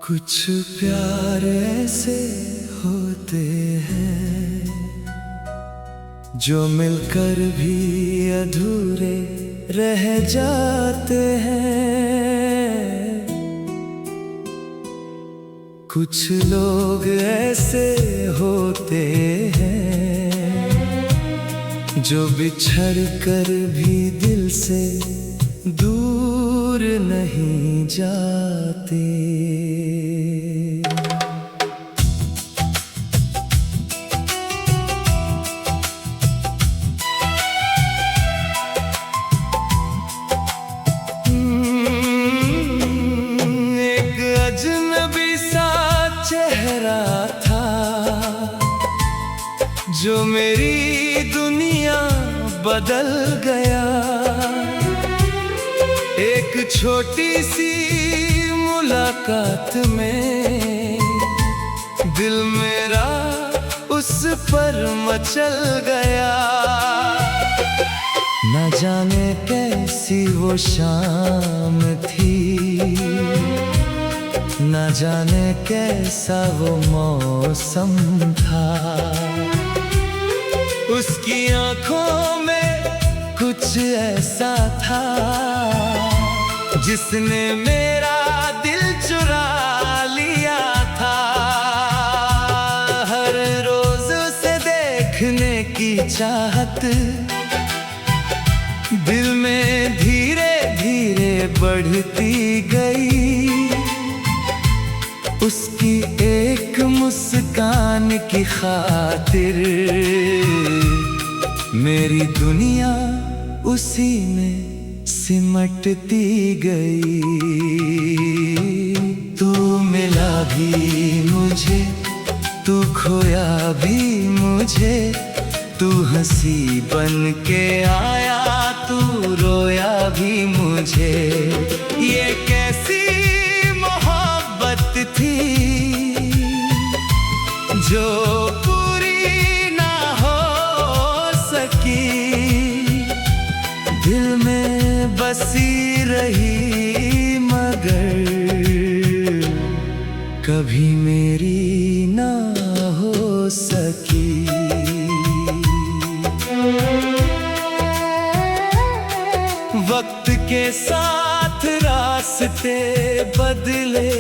कुछ प्यार ऐसे होते हैं जो मिलकर भी अधूरे रह जाते हैं। कुछ लोग ऐसे होते हैं जो बिछड़ कर भी दिल से दूर नहीं जाते। एक अजनबी सा चेहरा था जो मेरी दुनिया बदल गया। एक छोटी सी मुलाकात में दिल मेरा उस पर मचल गया। न जाने कैसी वो शाम थी, न जाने कैसा वो मौसम था। उसकी आंखों में कुछ ऐसा था जिसने मेरा दिल चुरा लिया था। हर रोज उसे देखने की चाहत दिल में धीरे धीरे बढ़ती गई। उसकी एक मुस्कान की खातिर मेरी दुनिया उसी में सिमटती गई। तू मिला भी मुझे, तू खोया भी मुझे, तू हंसी बन के आया, तू रोया भी मुझे। ये कैसी मोहब्बत थी जो पूरी ना हो सकी। दिल में बसी रही मगर कभी मेरी ना हो सकी। वक्त के साथ रास्ते बदले,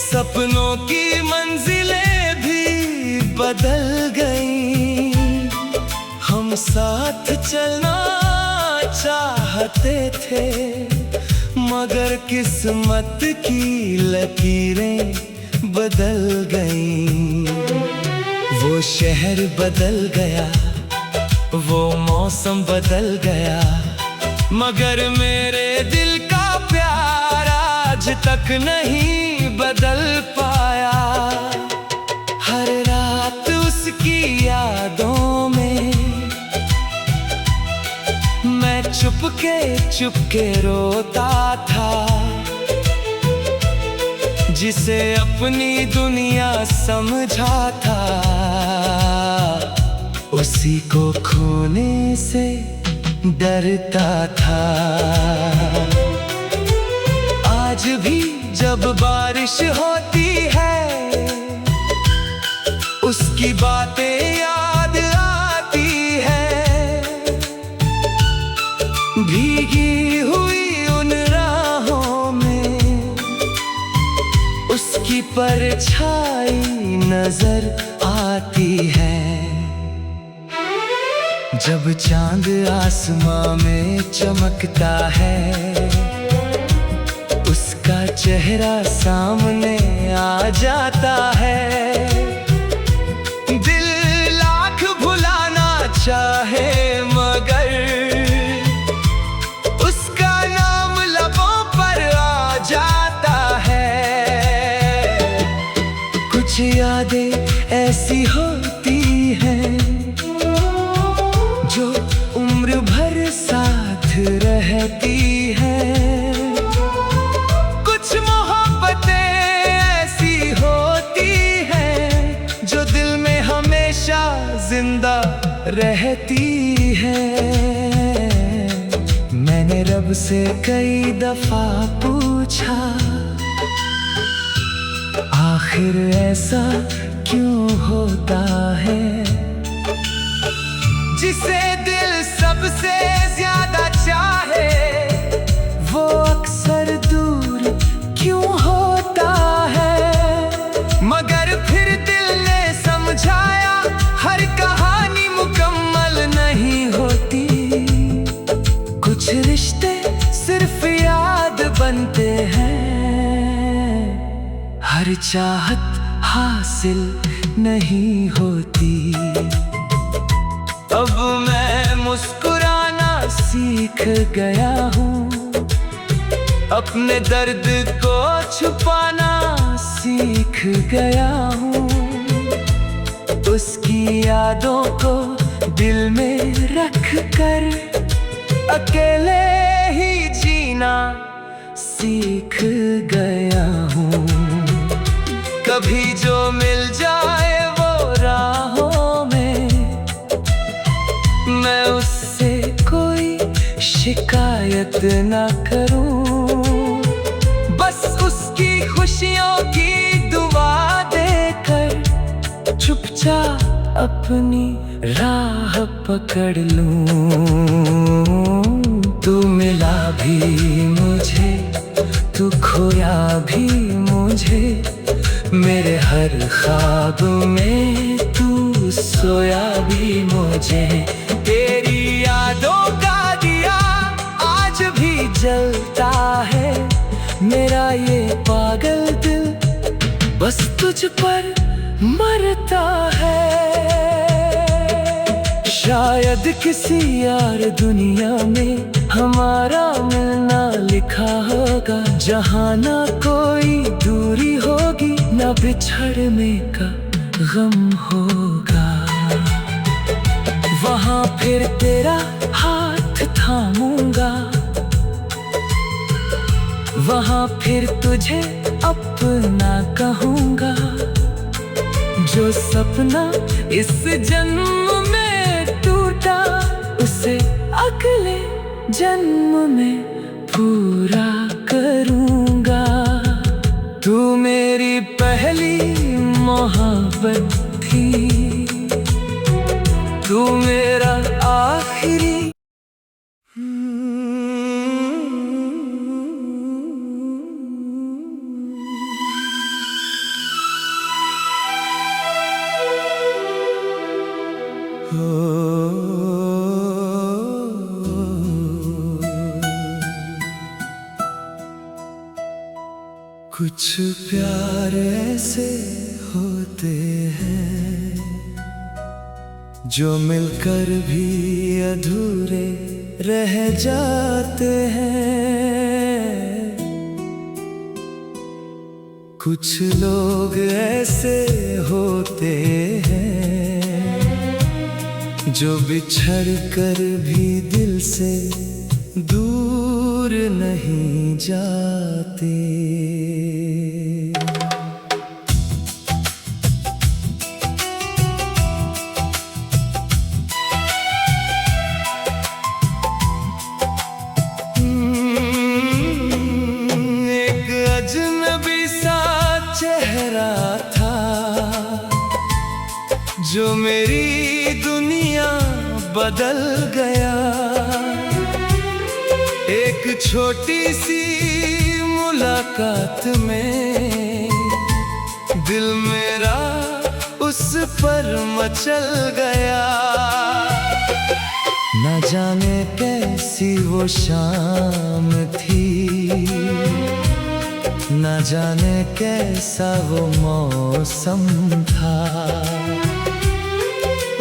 सपनों की मंजिलें भी बदल गईं। हम साथ चलना चाहते थे मगर किस्मत की लकीरें बदल गईं। वो शहर बदल गया, वो मौसम बदल गया, मगर मेरे दिल का प्यार आज तक नहीं बदल पाया। हर रात उसकी यादों में मैं चुपके रोता था। जिसे अपनी दुनिया समझा था उसी को खोने से डरता था। आज भी जब बारिश होती है उसकी बातें याद आती है। भीगी हुई उन राहों में उसकी परछाई नजर आती है। जब चांद आसमां में चमकता है उसका चेहरा सामने आ जाता है। दिल लाख भुलाना चाहे मगर उसका नाम लबों पर आ जाता है। कुछ यादें ऐसी होती हैं जो उम्र भर साथ रहती हैं। कुछ मोहब्बतें ऐसी होती हैं जो दिल में हमेशा जिंदा रहती हैं। मैंने रब से कई दफा पूछा आखिर ऐसा क्यों होता है, जिसे दिल सबसे ज्यादा चाहे वो अक्सर दूर क्यों होता है। मगर फिर दिल ने समझाया हर कहानी मुकम्मल नहीं होती, कुछ रिश्ते सिर्फ याद बनते हैं, हर चाहत हासिल नहीं होती। अब मैं मुस्कुराना सीख गया हूँ, अपने दर्द को छुपाना सीख गया हूँ, उसकी यादों को दिल में रख कर अकेले ही जीना सीख गया हूँ। कभी जो मिल जाए वो राहों में, मैं उससे कोई शिकायत ना करूं, बस उसकी खुशियों की दुआ देकर चुपचाप अपनी राह पकड़ लूं। तू मिला भी मुझे, तू खोया भी मुझे, मेरे हर ख्वाब में तू सोया भी मुझे। तेरी यादों का दिया आज भी जलता है, मेरा ये पागल दिल बस तुझ पर मरता है। शायद किसी यार दुनिया में हमारा मिलना लिखा होगा, जहाँ ना कोई दूरी होगी ना बिछड़ने का गम होगा, वहाँ फिर तेरा हाथ थामूंगा, वहाँ फिर तुझे अपना कहूँगा। जो सपना इस जन्म में टूटा उसे अगले जन्म में पूरा करूँगा। तू मेरी पहली मोहब्बत थी, तू मेरा आखिरी। कुछ प्यार ऐसे होते हैं जो मिलकर भी अधूरे रह जाते हैं। कुछ लोग ऐसे होते हैं जो बिछड़ कर भी दिल से दूर नहीं जाते। एक अजनबी सा चेहरा था जो मेरी दुनिया बदल गया। एक छोटी सी मुलाकात में दिल मेरा उस पर मचल गया। न जाने कैसी वो शाम थी, न जाने कैसा वो मौसम था।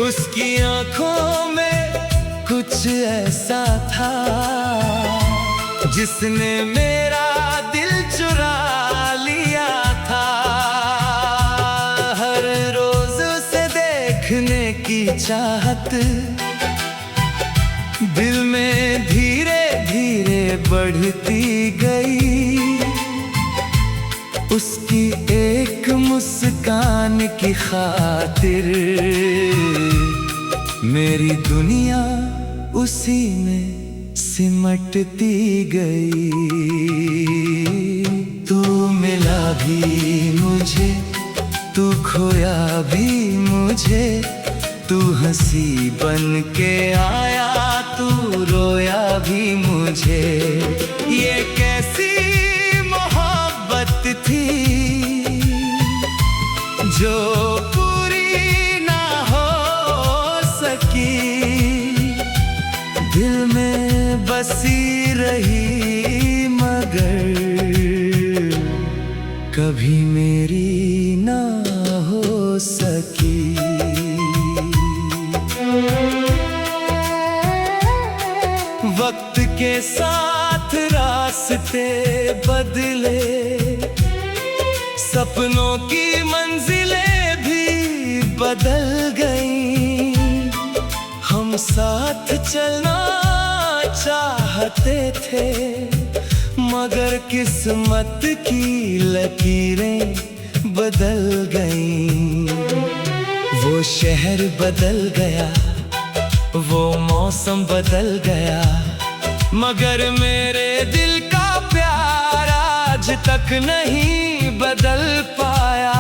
उसकी आंखों में कुछ ऐसा था जिसने मेरा दिल चुरा लिया था। हर रोज उसे देखने की चाहत दिल में धीरे धीरे बढ़ती गई। उसकी एक मुस्कान की खातिर मेरी दुनिया उसी में सिमटती गई। तू मिला भी मुझे, खोया भी मुझे, तू हंसी बन के आया, तू रोया भी मुझे। ये कैसी मोहब्बत थी जो पूरी ना हो सकी, दिल में बसी रही मगर कभी मेरी ना हो सकी। वक्त के साथ रास्ते बदले, सपनों की मंजिलें भी बदल गईं। हम साथ चलना चाहते थे मगर किस्मत की लकीरें बदल गईं। वो शहर बदल गया, वो मौसम बदल गया, मगर मेरे दिल का प्यार आज तक नहीं बदल पाया।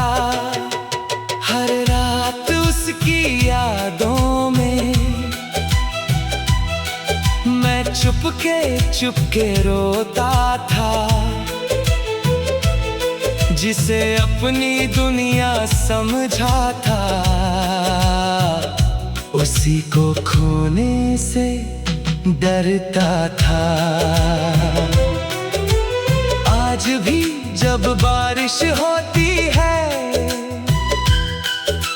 हर रात उसकी यादों में मैं चुपके रोता था, जिसे अपनी दुनिया समझा था उसी को खोने से डरता था। आज भी जब बारिश होती है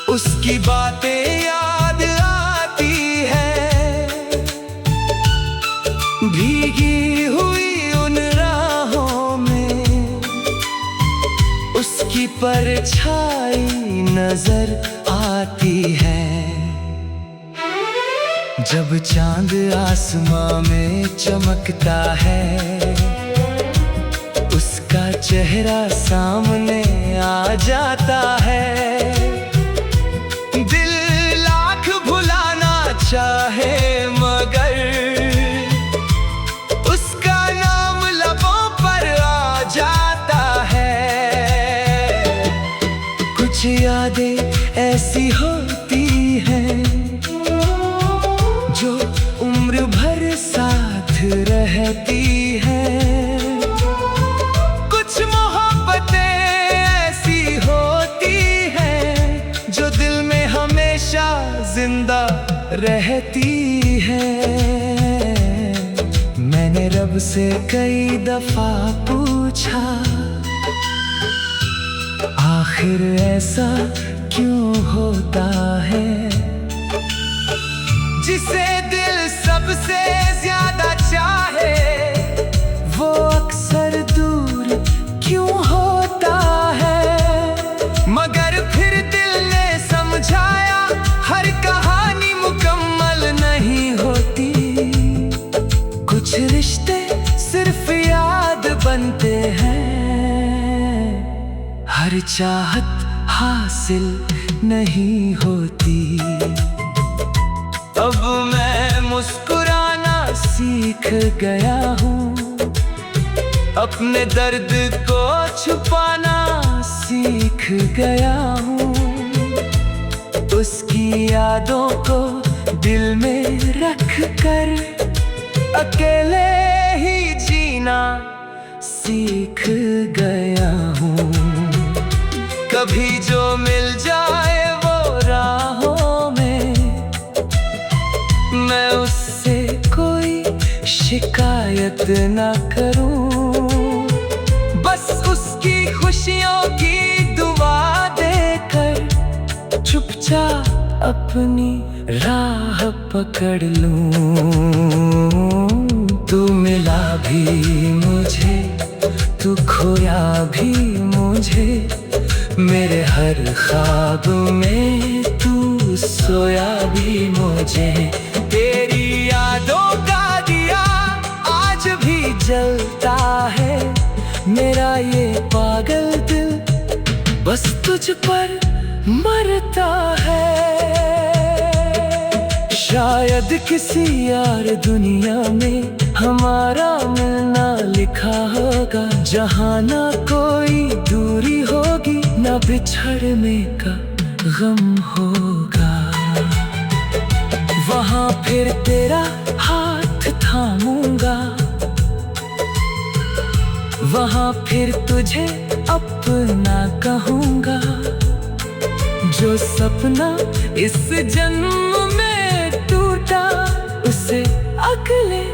उसकी बातें याद आती है, भीगी हुई उन राहों में उसकी परछाई नजर आती है। जब चांद आसमां में चमकता है उसका चेहरा सामने आ जाता है। दिल लाख भुलाना चाहे मगर उसका नाम लबों पर आ जाता है। कुछ यादें ऐसी होती हैं जो उम्र भर साथ रहती है। कुछ मोहब्बतें ऐसी होती हैं जो दिल में हमेशा जिंदा रहती हैं। मैंने रब से कई दफा पूछा आखिर ऐसा क्यों होता है, जिसे दिल सबसे ज्यादा चाहे वो अक्सर दूर क्यों होता है। मगर फिर दिल ने समझाया हर कहानी मुकम्मल नहीं होती, कुछ रिश्ते सिर्फ याद बनते हैं, हर चाहत हासिल नहीं होती। अब मैं मुस्कुराना सीख गया हूँ, अपने दर्द को छुपाना सीख गया हूँ, उसकी यादों को दिल में रख कर अकेले ही जीना सीख गया हूँ। कभी जो मिल जाए वो राहों में मैं उससे कोई शिकायत ना करूं, बस उसकी खुशियों की दुआ देकर चुपचाप अपनी राह पकड़ लूं। तू मिला भी मुझे, तू खोया भी मुझे, मेरे हर ख्वाब में तू सोया भी मुझे। तेरी यादों का दिया आज भी जलता है, मेरा ये पागल दिल बस तुझ पर मरता है। शायद किसी यार दुनिया में हमारा मिलना लिखा होगा, जहाँ ना कोई दूरी होगी ना बिछड़ने का गम होगा, वहां फिर तेरा हाथ थामूंगा, वहां फिर तुझे अपना कहूंगा। जो सपना इस जन्म में टूटा, उसे अगले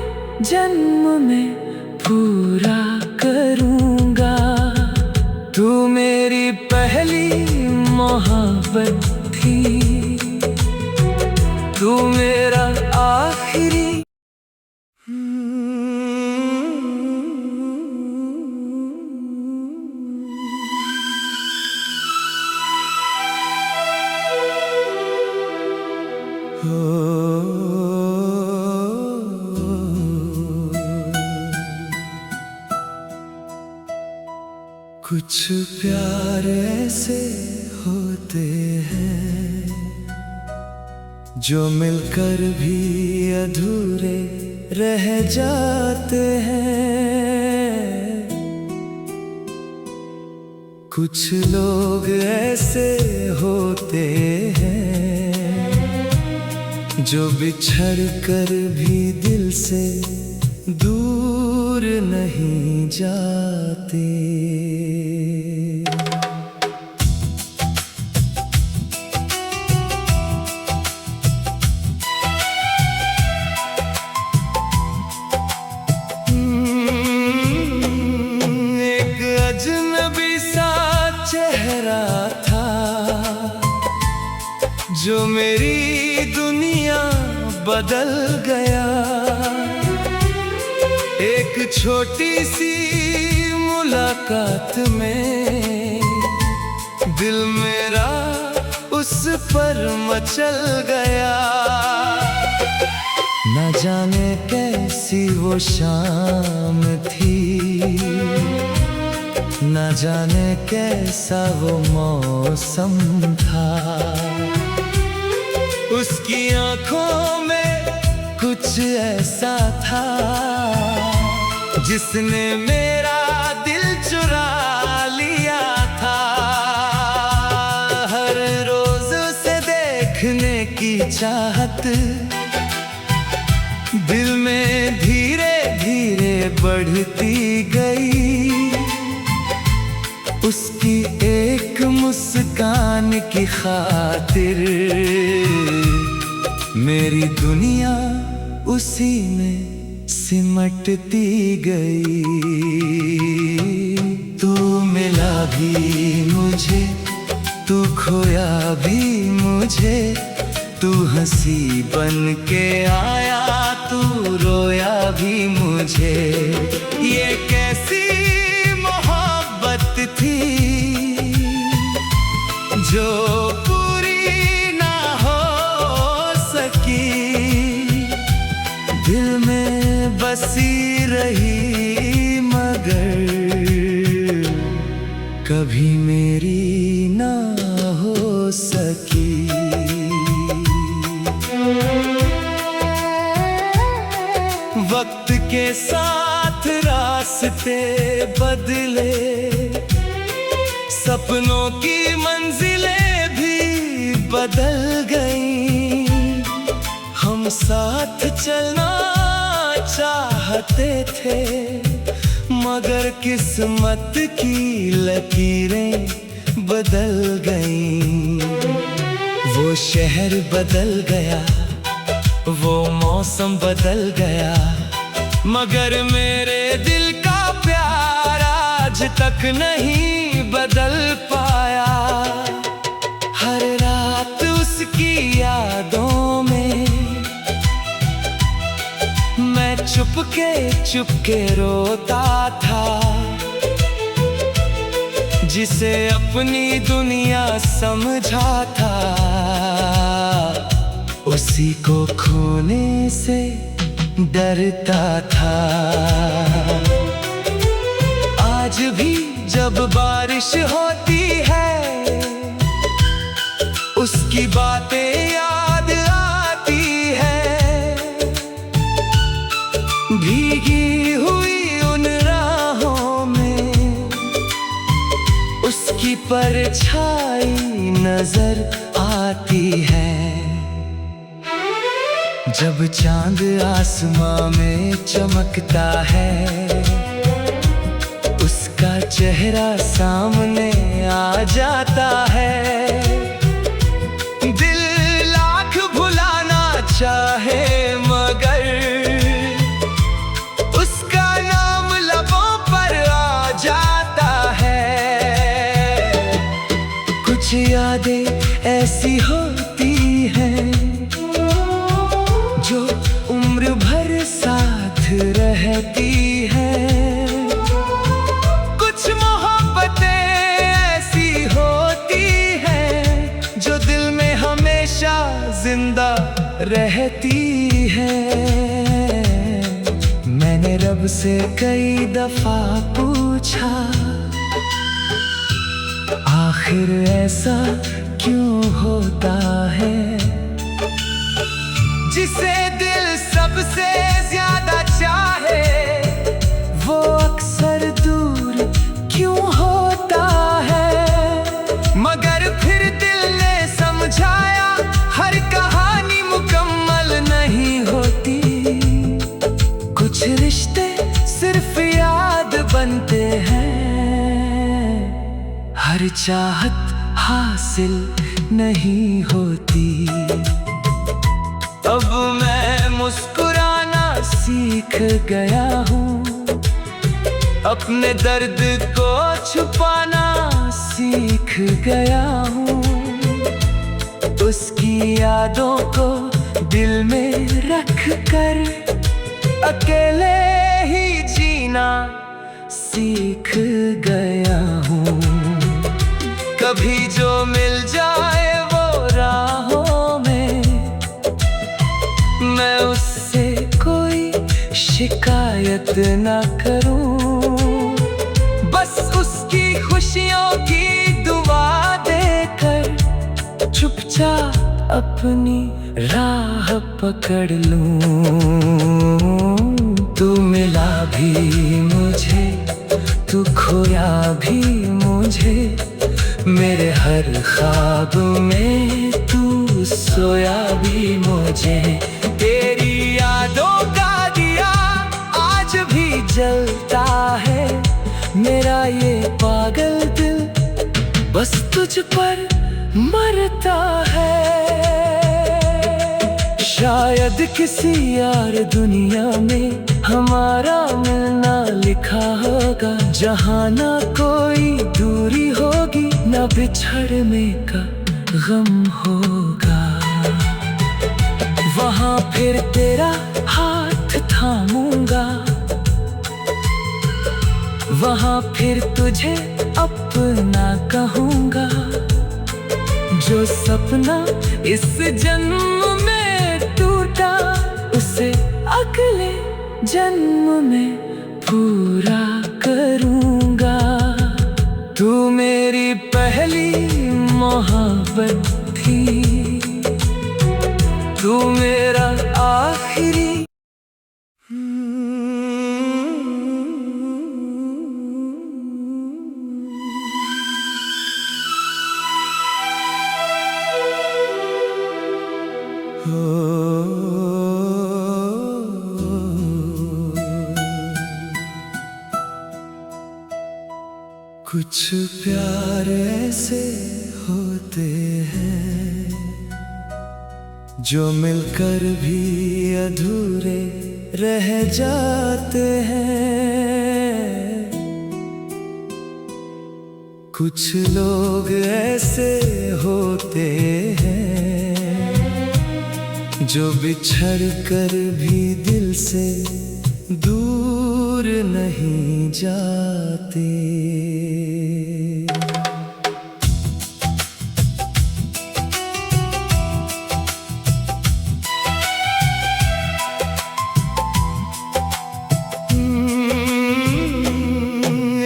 जन्म में पूरा करूंगा। तू मेरी पहली मोहब्बत थी, तू मेरा आखिरी। कुछ प्यार ऐसे होते हैं जो मिलकर भी अधूरे रह जाते हैं। कुछ लोग ऐसे होते हैं जो बिछड़ कर भी दिल से दूर नहीं जाते। एक अजनबी सा चेहरा था जो मेरी दुनिया बदल गया। एक छोटी सी मुलाकात में दिल मेरा उस पर मचल गया। न जाने कैसी वो शाम थी, न जाने कैसा वो मौसम था। उसकी आंखों में कुछ ऐसा था जिसने मेरा दिल चुरा लिया था। हर रोज उसे देखने की चाहत दिल में धीरे धीरे बढ़ती गई। उसकी एक मुस्कान की खातिर मेरी दुनिया उसी में सिमटती गई। तू मिला भी मुझे, तू खोया भी मुझे, तू हंसी बन के आया, तू रोया भी मुझे। ये कैसी मोहब्बत थी जो पूरी ना हो सकी। दिल में बसी रही मगर कभी मेरी ना हो सकी। वक्त के साथ रास्ते बदले, सपनों की मंजिलें भी बदल गईं। हम साथ चलना चाहते थे मगर किस्मत की लकीरें बदल गईं। वो शहर बदल गया, वो मौसम बदल गया, मगर मेरे दिल का प्यार आज तक नहीं बदल पाया। हर रात उसकी यादों में मैं चुपके रोता था। जिसे अपनी दुनिया समझा था उसी को खोने से डरता था। आज भी जब बारिश होती है उसकी बातें याद आती है। भीगी हुई उन राहों में उसकी परछाई नजर जब चांद आसमां में चमकता है, उसका चेहरा सामने आ जाता है। दिल लाख भुलाना चाहे मगर उसका नाम लबों पर आ जाता है। कुछ यादें ऐसी होती हैं जो उम्र भर साथ रहती है। कुछ मोहब्बतें ऐसी होती हैं जो दिल में हमेशा जिंदा रहती है। मैंने रब से कई दफा पूछा, आखिर ऐसा क्यों होता है? जिसे दिल सबसे ज्यादा चाहे वो अक्सर दूर क्यों होता है? मगर फिर दिल ने समझाया, हर कहानी मुकम्मल नहीं होती। कुछ रिश्ते सिर्फ याद बनते हैं, हर चाहत हासिल नहीं होती। अब मैं मुस्कुराना सीख गया हूँ, अपने दर्द को छुपाना सीख गया हूँ। उसकी यादों को दिल में रख कर अकेले ही जीना सीख गया हूँ। कभी जो मिल जाए वो राहों में, मैं उससे कोई शिकायत ना करूं। बस उसकी खुशियों की दुआ देकर चुपचाप अपनी राह पकड़ लूं। तू मिला भी मुझे, तू खोया भी मुझे, मेरे हर ख्वाब में तू सोया भी मुझे। तेरी यादों का दिया आज भी जलता है, मेरा ये पागल दिल बस तुझ पर मरता है। शायद किसी यार दुनिया में हमारा मिलना लिखा होगा, जहाँ ना कोई दूरी होगी, ना बिछड़ने का गम होगा। वहाँ फिर तेरा हाथ थामूंगा, वहाँ फिर तुझे अपना कहूँगा। जो सपना इस जन्म में टूटा, उसे अगले जन्म में पूरा करूँगा। तू मेरी पहली मोहब्बत थी, तू मेरा आखिरी। कुछ प्यार ऐसे होते हैं जो मिलकर भी अधूरे रह जाते हैं। कुछ लोग ऐसे होते हैं जो बिछड़ कर भी दिल से दूर नहीं जाते।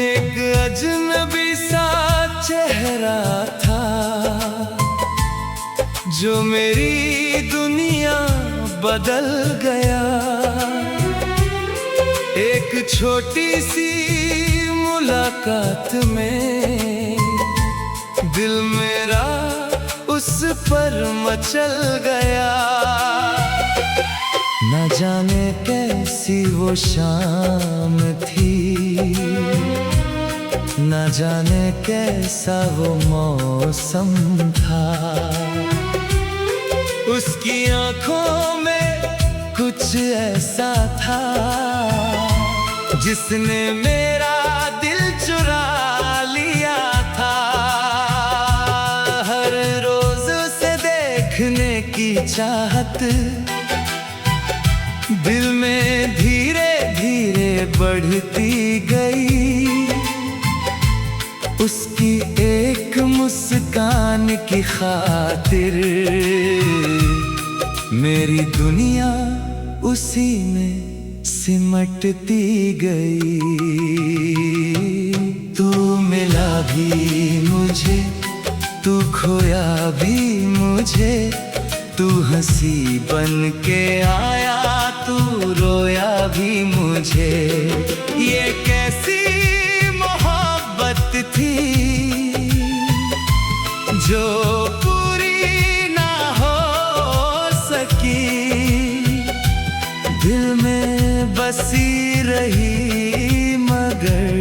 एक अजनबी सा चेहरा था जो मेरी दुनिया बदल गया। एक छोटी सी मुलाकात में दिल मेरा उस पर मचल गया। न जाने कैसी वो शाम थी, न जाने कैसा वो मौसम था। उसकी आंखों में कुछ ऐसा था जिसने मेरा दिल चुरा लिया था। हर रोज उसे देखने की चाहत दिल में धीरे धीरे बढ़ती गई। उसकी एक मुस्कान की खातिर मेरी दुनिया उसी में सिमटती गई। तू मिला भी मुझे, तू खोया भी मुझे, तू हंसी बन के आया, तू रोया भी मुझे। ये कैसी मोहब्बत थी जो पूरी ना हो सकी, दिल में बसी रही मगर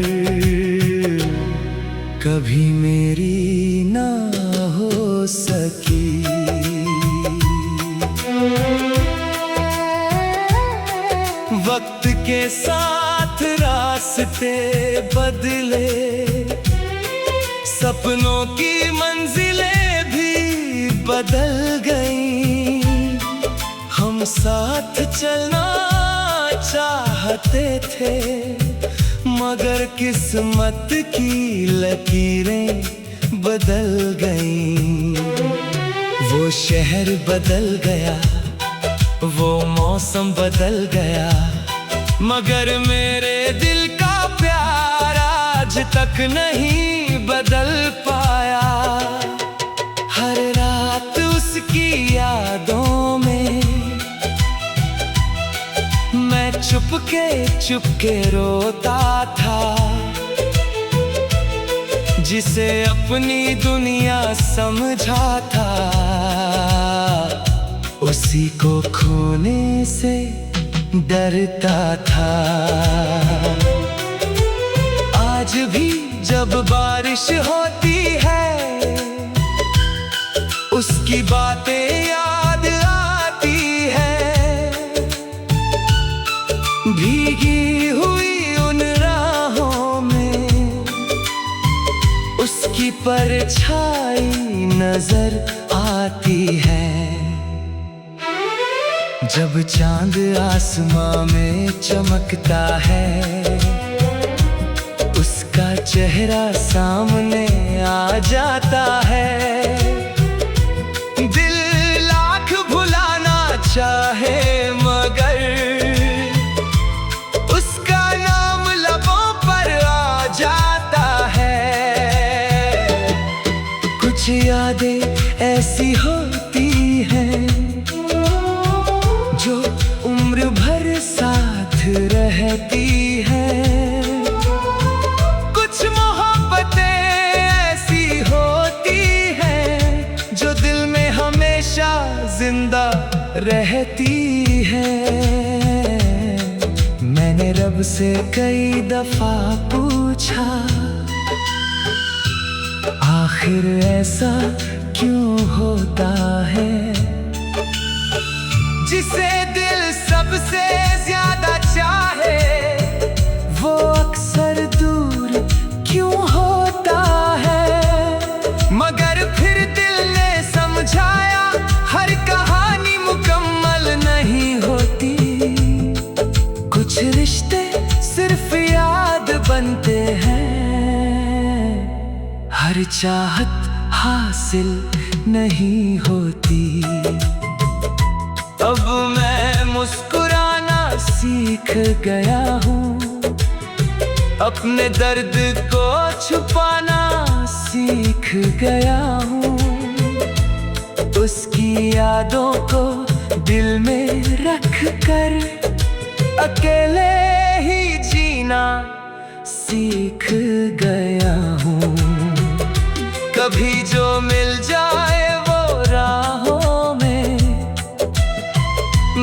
कभी मेरी ना हो सकी। वक्त के साथ रास्ते बदले, सपनों की मंजिलें भी बदल गईं। हम साथ चलना चाहते थे मगर किस्मत की लकीरें बदल गईं। वो शहर बदल गया, वो मौसम बदल गया, मगर मेरे दिल का प्यार आज तक नहीं बदल पाया। हर रात उसकी यादों में मैं चुपके रोता था। जिसे अपनी दुनिया समझा था उसी को खोने से डरता था। आज भी जब बारिश होती है उसकी बातें याद आती है। भीगी हुई उन राहों में उसकी परछाई नजर आती है। जब चांद आसमां में चमकता है उसका चेहरा सामने आ जाता है। दिल लाख भुलाना चाहे मगर उसका नाम लबों पर आ जाता है। कुछ यादें ऐसी होती हैं जो उम्र भर साथ रहती है। कुछ मोहब्बतें ऐसी होती हैं जो दिल में हमेशा जिंदा रहती है। मैंने रब से कई दफा पूछा आखिर ऐसा क्यों होता है। जिसे दिल सबसे ज्यादा चाहे वो अक्सर दूर क्यों होता है। मगर फिर दिल ने समझाया हर कहानी मुकम्मल नहीं होती। कुछ रिश्ते सिर्फ याद बनते हैं, हर चाहत हासिल नहीं होती। अब मैं मुस्कुराना सीख गया हूँ, अपने दर्द को छुपाना सीख गया हूँ। उसकी यादों को दिल में रख कर अकेले ही जीना सीख गया हूँ। कभी जो मिल जाए वो राहों में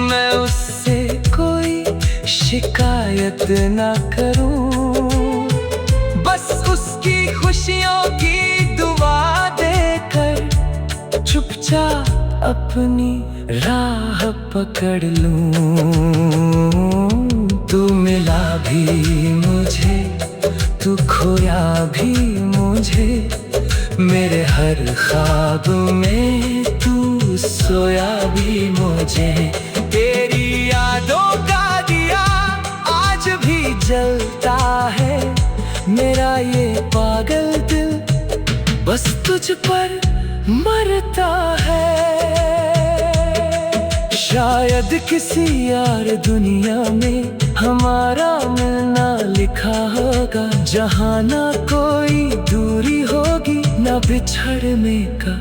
मैं उससे शिकायत ना करूं, बस उसकी खुशियों की दुआ देकर चुपचाप अपनी राह पकड़ लूं। तू मिला भी मुझे, तू खोया भी मुझे, मेरे हर ख्वाब में तू सोया भी मुझे। तेरी यादों का दिया आज भी जलता है, मेरा ये पागल दिल बस तुझ पर मरता है। शायद किसी यार दुनिया में हमारा मिलना लिखा होगा, जहाँ ना कोई दूरी होगी, ना बिछड़ने का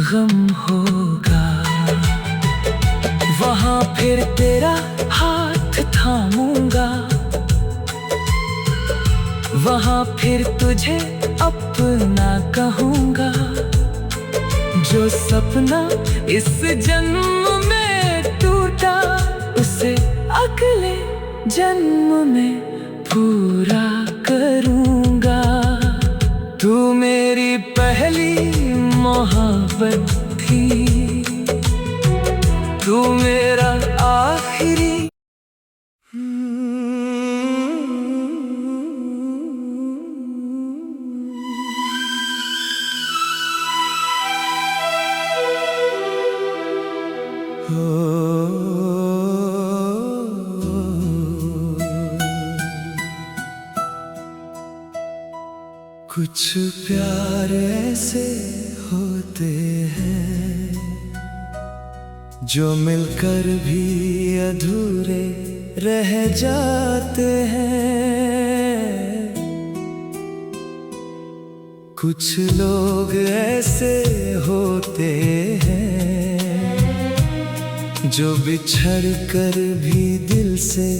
गम होगा। वहाँ फिर तेरा हाथ थामूंगा, वहाँ फिर तुझे अपना कहूँगा। जो सपना इस जन्म में टूटा, उसे अगले जन्म में पूरा करूँगा। तू मेरी पहली मोहब्बत थी, तू मेरा आखिरी। कुछ प्यार ऐसे होते हैं जो मिलकर भी अधूरे रह जाते हैं। कुछ लोग ऐसे होते हैं जो बिछड़ कर भी दिल से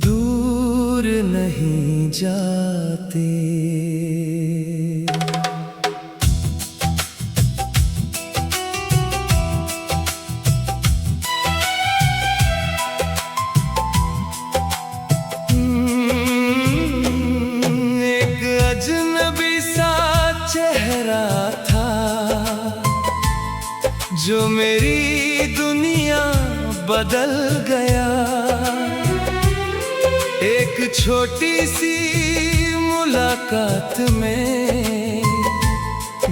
दूर नहीं जाते। एक अजनबी सा चेहरा था जो मेरी दुनिया बदल गया। एक छोटी सी मुलाकात में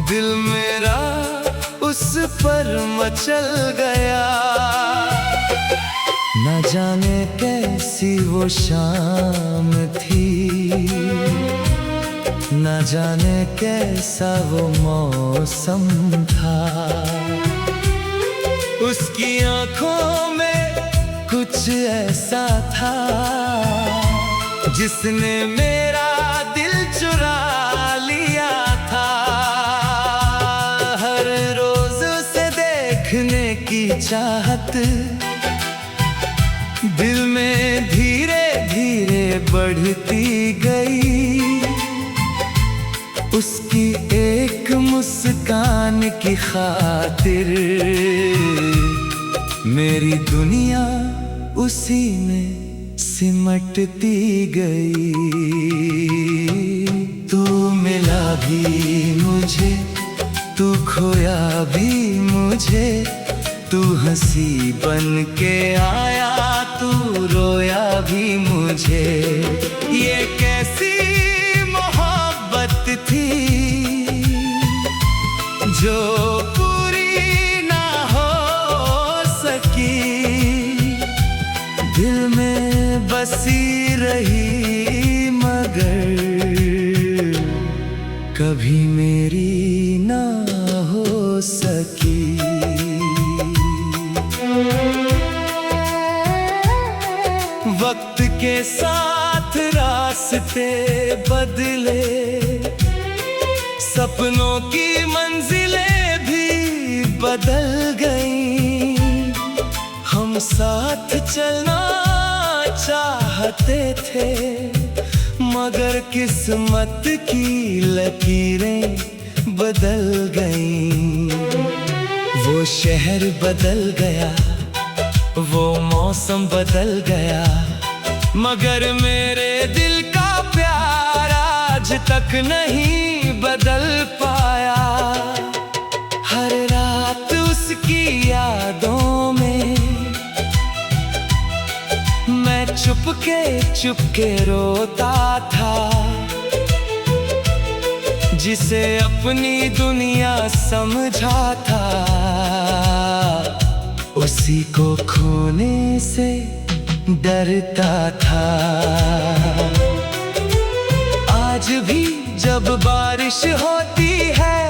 दिल मेरा उस पर मचल गया। न जाने कैसी वो शाम थी, न जाने कैसा वो मौसम था। उसकी आंखों में कुछ ऐसा था जिसने मेरा दिल चुरा लिया था। हर रोज उसे देखने की चाहत दिल में धीरे धीरे बढ़ती गई। उसकी एक मुस्कान की खातिर मेरी दुनिया उसी में सिमटती गई। तू मिला भी मुझे, तू खोया भी मुझे, तू हंसी बन के आया, तू रोया भी मुझे। ये कैसी मोहब्बत थी जो पूरी ना हो सकी, दिल में बसी रही मगर कभी मेरी ना हो सकी। वक्त के साथ रास्ते बदले, सपनों की मंजिलें भी बदल गईं। हम साथ चलना चाहते थे मगर किस्मत की लकीरें बदल गईं। वो शहर बदल गया, वो मौसम बदल गया, मगर मेरे दिल का प्यार आज तक नहीं बदल पाया। हर रात उसकी यादों में मैं चुपके रोता था। जिसे अपनी दुनिया समझा था, उसी को खोने से डरता था। आज भी जब बारिश होती है,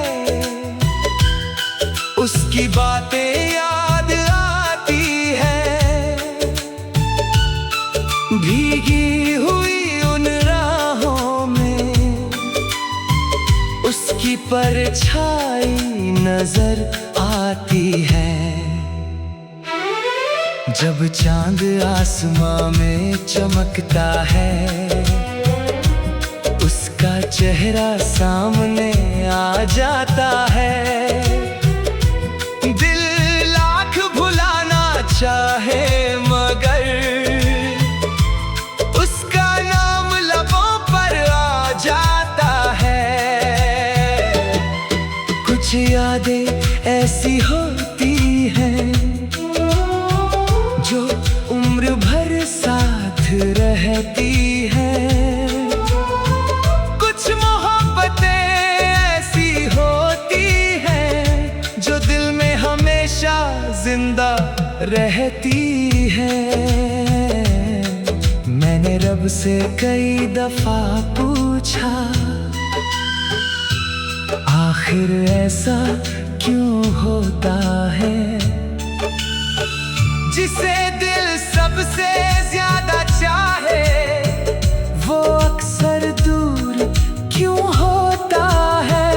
उसकी बातें याद आती है। भीगी हुई उन राहों में उसकी परछाई नजर आती है। जब चांद आसमां में चमकता है, उसका चेहरा सामने आ जाता है। दिल लाख भुलाना चाहे मगर उसका नाम लबों पर आ जाता है। कुछ यादें ऐसी होती हैं जो उम्र भर साथ रहती हैं। कुछ मोहब्बतें ऐसी होती हैं जो दिल में हमेशा जिंदा रहती हैं। मैंने रब से कई दफा पूछा, आखिर ऐसा क्यों होता है? जिसे दिल सबसे ज्यादा चाहे, वो अक्सर दूर क्यों होता है?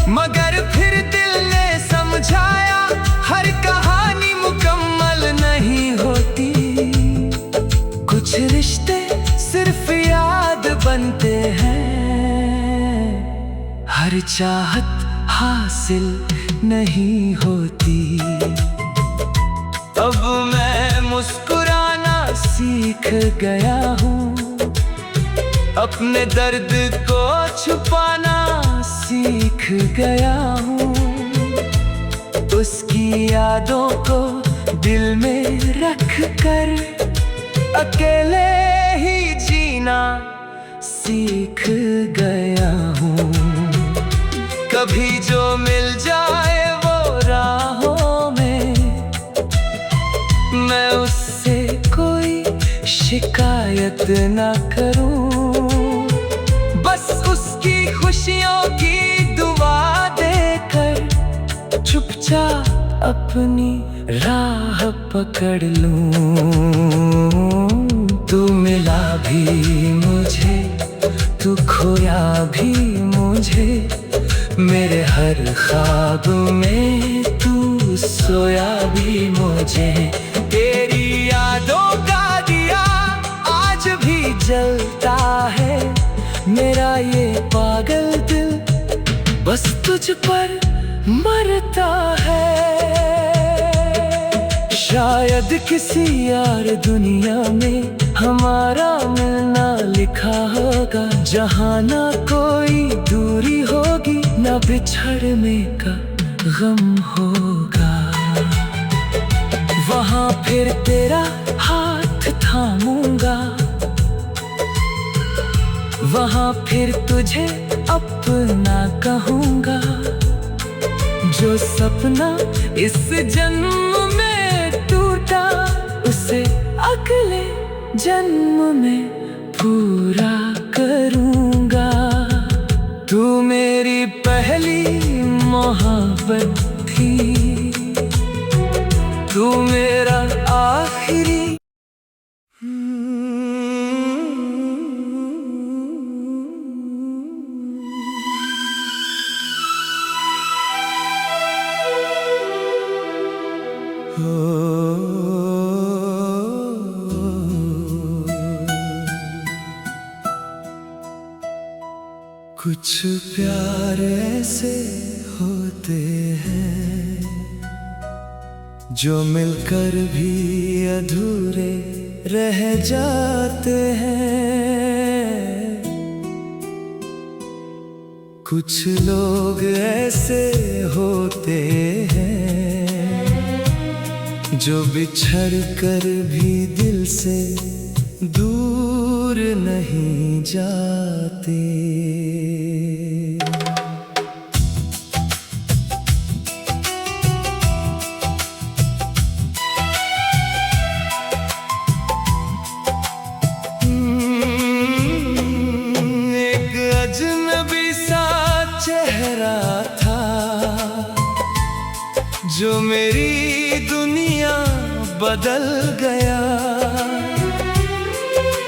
मगर फिर दिल ने समझाया, हर कहानी मुकम्मल नहीं होती। कुछ रिश्ते सिर्फ याद बनते हैं, हर चाहत हासिल नहीं होती। अब मैं मुस्कुराना सीख गया हूँ, अपने दर्द को छुपाना सीख गया हूँ। उसकी यादों को दिल में रख कर अकेले ही जीना सीख गया हूँ। कभी जो मिल जाए वो राहों में, मैं उससे कोई शिकायत ना करूं। बस उसकी खुशियों की दुआ देकर चुपचाप अपनी राह पकड़ लूं। तू मिला भी मुझे, तू खोया भी मुझे, मेरे हर ख्वाब में तू सोया भी मुझे। तेरी यादों का दिया आज भी जलता है, मेरा ये पागल दिल बस तुझ पर मरता है। शायद किसी यार दुनिया में हमारा मिलना लिखा होगा, जहाँ ना कोई दूरी होगी, ना बिछड़ने का गम होगा। वहाँ फिर तेरा हाथ थामूंगा, वहाँ फिर तुझे अपना कहूँगा। जो सपना इस जन्म में टूटा, उसे अगले जन्म में पूरा करूँगा। तू मेरी पहली मोहब्बत थी, तू मेरा आखिरी। कुछ प्यार ऐसे होते हैं जो मिलकर भी अधूरे रह जाते हैं। कुछ लोग ऐसे होते हैं जो बिछड़ कर भी दिल से दूर नहीं जाते। एक अजनबी सा चेहरा था जो मेरी दुनिया बदल गया।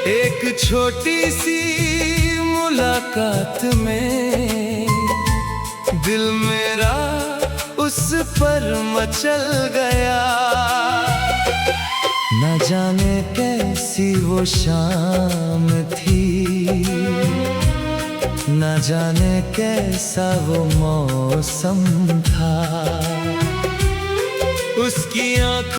एक छोटी सी मुलाकात में दिल मेरा उस पर मचल गया। न जाने कैसी वो शाम थी, न जाने कैसा वो मौसम था। उसकी आँखों